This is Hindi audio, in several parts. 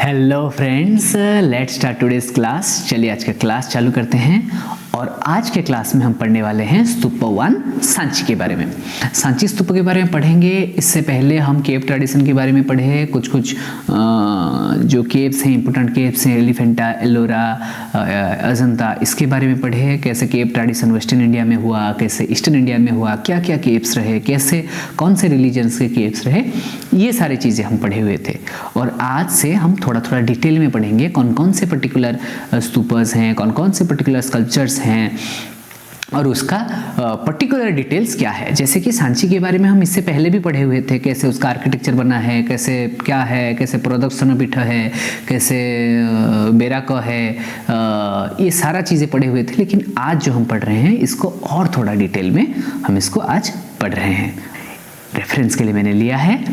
Hello friends, let's start today's class. चलिए आज का क्लास चालू करते हैं। और आज के क्लास में हम पढ़ने वाले हैं स्तूप 1 सांची के बारे में। सांची स्तूप के बारे में पढ़ेंगे। इससे पहले हम केव ट्रेडिशन के बारे में पढ़े। कुछ जो केव्स हैं, इंपोर्टेंट केव्स हैं, एलिफेंटा, एलोरा, अजंता, इसके बारे में पढ़े। कैसे केव ट्रेडिशन वेस्टर्न इंडिया में हुआ, कैसे ईस्टर्न इंडिया में हुआ, क्या क्या केव्स रहे, कैसे कौन से रिलीजन्स के केव्स रहे, ये सारी चीज़ें हम पढ़े हुए थे। और आज से हम थोड़ा थोड़ा डिटेल में पढ़ेंगे कौन कौन से पर्टिकुलर स्तूपर्स हैं, कौन कौन से पर्टिकुलर स्कल्पचर्स हैं और उसका पर्टिकुलर डिटेल्स क्या है। जैसे कि सांची के बारे में हम इससे पहले भी पढ़े हुए थे, कैसे उसका आर्किटेक्चर बना है, कैसे क्या है, कैसे प्रदक्षिणपीठ है, कैसे बेराक है, ये सारा चीज़ें पढ़े हुए थे। लेकिन आज जो हम पढ़ रहे हैं इसको और थोड़ा डिटेल में हम इसको आज पढ़ रहे हैं। रेफरेंस के लिए मैंने लिया है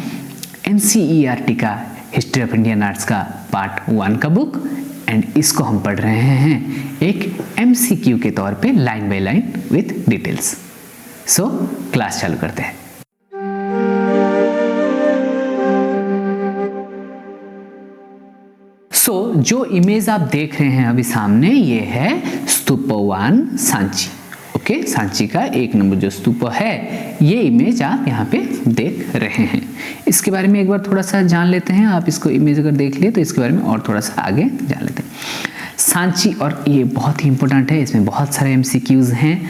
NCERT का हिस्ट्री ऑफ इंडियन आर्ट्स का पार्ट 1 का बुक, एंड इसको हम पढ़ रहे हैं एक MCQ के तौर पे line by line with details. So class चालू करते हैं। जो इमेज आप देख रहे हैं अभी सामने, ये है स्तूप 1 सांची। ओके, सांची का 1 नंबर जो स्तूप है, ये इमेज आप यहाँ पे देख रहे हैं। इसके बारे में एक बार थोड़ा सा जान लेते हैं। आप इसको इमेज अगर देख लिए तो इसके बारे में और थोड़ा सा आगे जान लेते हैं। सांची, और ये बहुत ही इंपॉर्टेंट है, इसमें बहुत सारे MCQs हैं,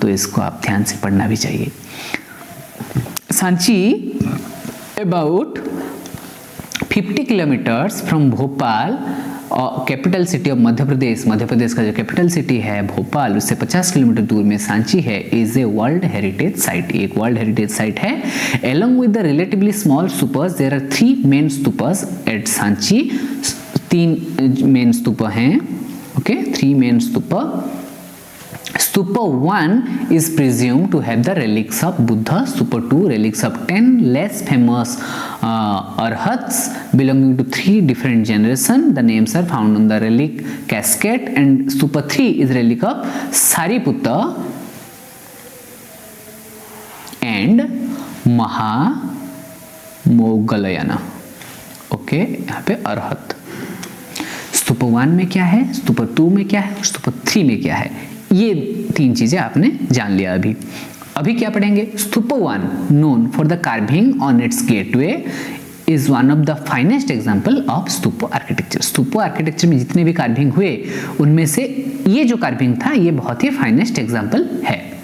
तो इसको आप ध्यान से पढ़ना भी चाहिए। Sanchi about 50 kilometres from Bhopal, capital city of Madhya Pradesh का जो कैपिटल सिटी है भोपाल, उससे 50 किलोमीटर दूर में सांची है। Is a world heritage site, एक वर्ल्ड हेरिटेज साइट है। Along with the relatively small stupas, there are 3 main stupas at Sanchi. 3 main स्तूप हैं। ओके, 3 मेन स्तूप। Stupa 1 is presumed to have the relics of Buddha. Stupa 2 relics of 10 less famous arhats belonging to 3 different generations. The names are found on the relic casket. And Stupa 3 is relic of Sariputta and Mahamogalayana. Okay, यहाँ पे अरहत। स्तूप 1 में क्या है, स्तूप 2 में क्या है, स्तूप 3 में क्या है, ये 3 चीजें आपने जान लिया। अभी क्या पढ़ेंगे। स्तूप 1 known for the carving on its gateway is one of the finest example of stupa architecture. Stupa architecture में जितने भी कार्विंग हुए उनमें से ये जो कार्विंग था ये बहुत ही फाइनेस्ट एग्जाम्पल है।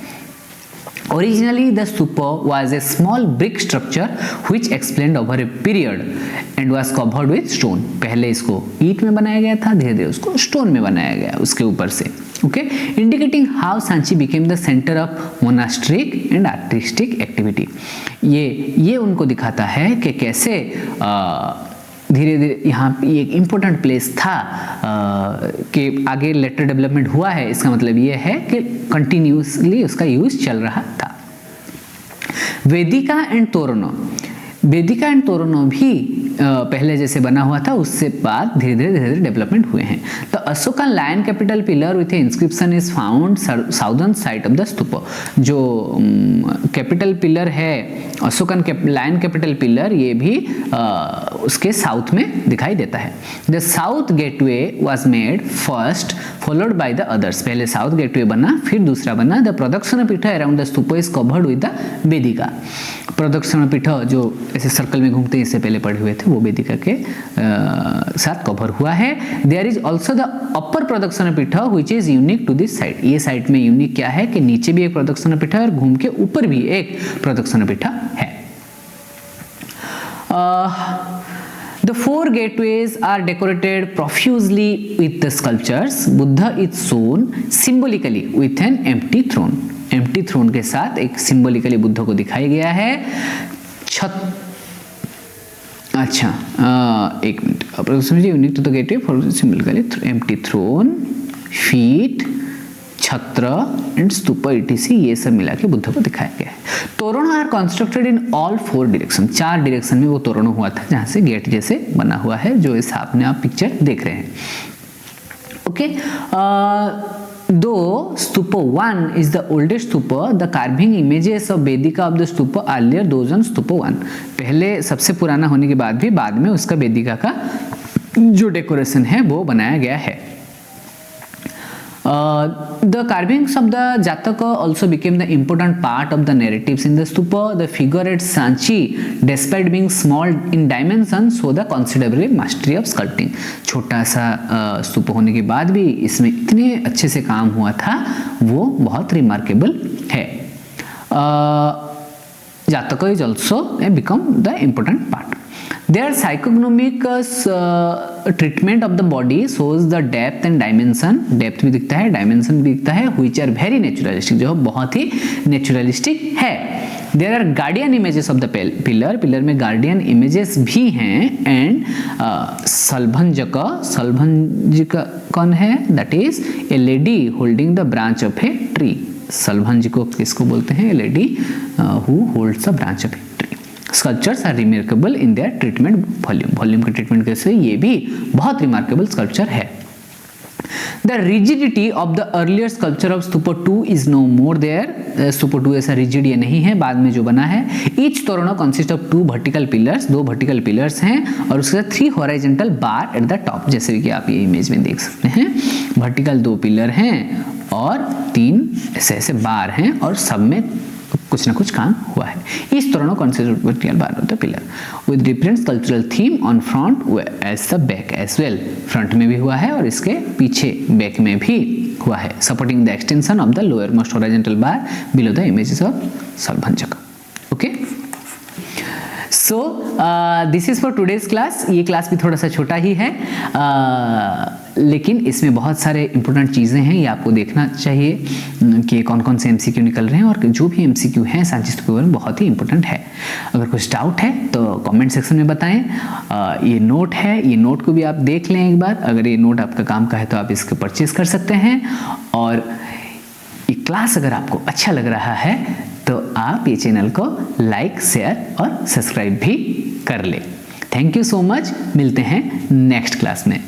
Originally, the stupa was a small brick structure which expanded over a period and was covered with stone. पहले इसको ईंट में बनाया गया था, धीरे धीरे उसको स्टोन में बनाया गया उसके ऊपर से। Okay, indicating how Sanchi became the center of monastic and artistic activity. ये उनको दिखाता है कि कैसे धीरे धीरे यहाँ ये एक इम्पोर्टेंट प्लेस था कि आगे लेटर डेवलपमेंट हुआ है। इसका मतलब ये है कि कंटिन्यूसली उसका यूज चल रहा था। वेदिका एंड तोरणो, वेदिका एंड तोरणो भी पहले जैसे बना हुआ था, उससे बाद धीरे धीरे डेवलपमेंट हुए हैं। The Ashokan lion capital pillar with inscription is found southern side of the stupa. जो कैपिटल पिलर है अशोकन लायन कैपिटल पिलर, ये भी उसके साउथ में दिखाई देता है। The south gateway was made first followed by the others. पहले साउथ गेटवे बना, फिर दूसरा बना। The pradakshinapath around the stupa is covered with the vedika. प्रदक्षिणपीठ जो ऐसे सर्कल में घूमते हैं, इससे पहले पढ़े हुए थे, वो वेदिका के साथ कवर हुआ है। There is also the upper pradakshinapath which is unique to this site. ये साइट में यूनिक क्या है कि नीचे भी एक प्रदक्षिणपीठ है और घूम के ऊपर भी एक प्रदक्षिणपीठ है। The 4 gateways are decorated profusely with the sculptures. Buddha is shown symbolically with an empty throne. Empty throne के साथ एक symbolically बुद्ध को दिखाया गया है। अच्छा, एक minute. Approximately unique to the gateway for symbolically empty throne, feet, छत्र एंड स्तूपा etc. ये सब मिला के बुद्ध को दिखाया गया है। तोरण are constructed in all 4 direction. 4 direction में वो तोरण हुआ था, जहां से गेट जैसे बना हुआ है, जो इस सामने आप पिक्चर देख रहे हैं। Okay, Though Stupa 1 is the oldest stupa, the carving images of Vedika of the stupa earlier those on Stupa 1. पहले सबसे पुराना होने के बाद भी बाद में उसका वेदिका का जो डेकोरेशन है वो बनाया गया है। The carvings of the Jataka also became the important part of the narratives in the stupa. The figure at Sanchi, despite being small in dimension, show the considerable mastery of sculpting. छोटा सा स्तूप होने के बाद भी इसमें इतने अच्छे से काम हुआ था, वो बहुत रिमार्केबल है। Jataka is also become the important part. Their psychognomic treatment of the body shows the depth and dimension. Depth भी दिखता है, dimension भी दिखता है, which are very naturalistic, जो बहुत ही naturalistic है। There are guardian images of the pillar. Pillar में guardian images भी हैं। And सलभंज कौन है? That is a lady holding the branch of a tree. सलभंज को किसको बोलते हैं? A lady who holds the branch of a tree. Sculptures are remarkable in their treatment volume. Volume का treatment कैसे? ये भी बहुत remarkable sculpture है। The rigidity of the earlier sculpture of Stupa 2 is no more there. Stupa 2 ऐसा rigid ये नहीं है, बाद में जो बना है। Each Torano consists of 2 vertical pillars. 2 vertical pillars हैं और उसके साथ 3 horizontal bar at the top, जैसे कि आप ये इमेज में देख सकते हैं। Vertical 2 पिलर हैं और 3 ऐसे बार हैं और सब में कुछ ना कुछ काम हुआ है। इस तरह consists vertical bar of the pillar with different sculptural theme on front as the back as well. Front में भी हुआ है और इसके पीछे बैक में भी हुआ है। Supporting the extension of the lowermost horizontal bar below the images of Salbhanjaka. Okay. So this is for today's class. ये क्लास भी थोड़ा सा छोटा ही है, लेकिन इसमें बहुत सारे इंपॉर्टेंट चीज़ें हैं, ये आपको देखना चाहिए कि कौन कौन से एमसीक्यू निकल रहे हैं, और जो भी एमसीक्यू हैं सांची स्तूप के बारे में बहुत ही इंपॉर्टेंट है। अगर कुछ डाउट है तो कमेंट सेक्शन में बताएं। ये नोट है, ये नोट को भी आप देख लें एक बार। अगर ये नोट आपका काम का है तो आप इसको परचेज कर सकते हैं। और ये क्लास अगर आपको अच्छा लग रहा है तो आप ये चैनल को लाइक, शेयर और सब्सक्राइब भी कर ले। Thank you so much. मिलते हैं नेक्स्ट क्लास में।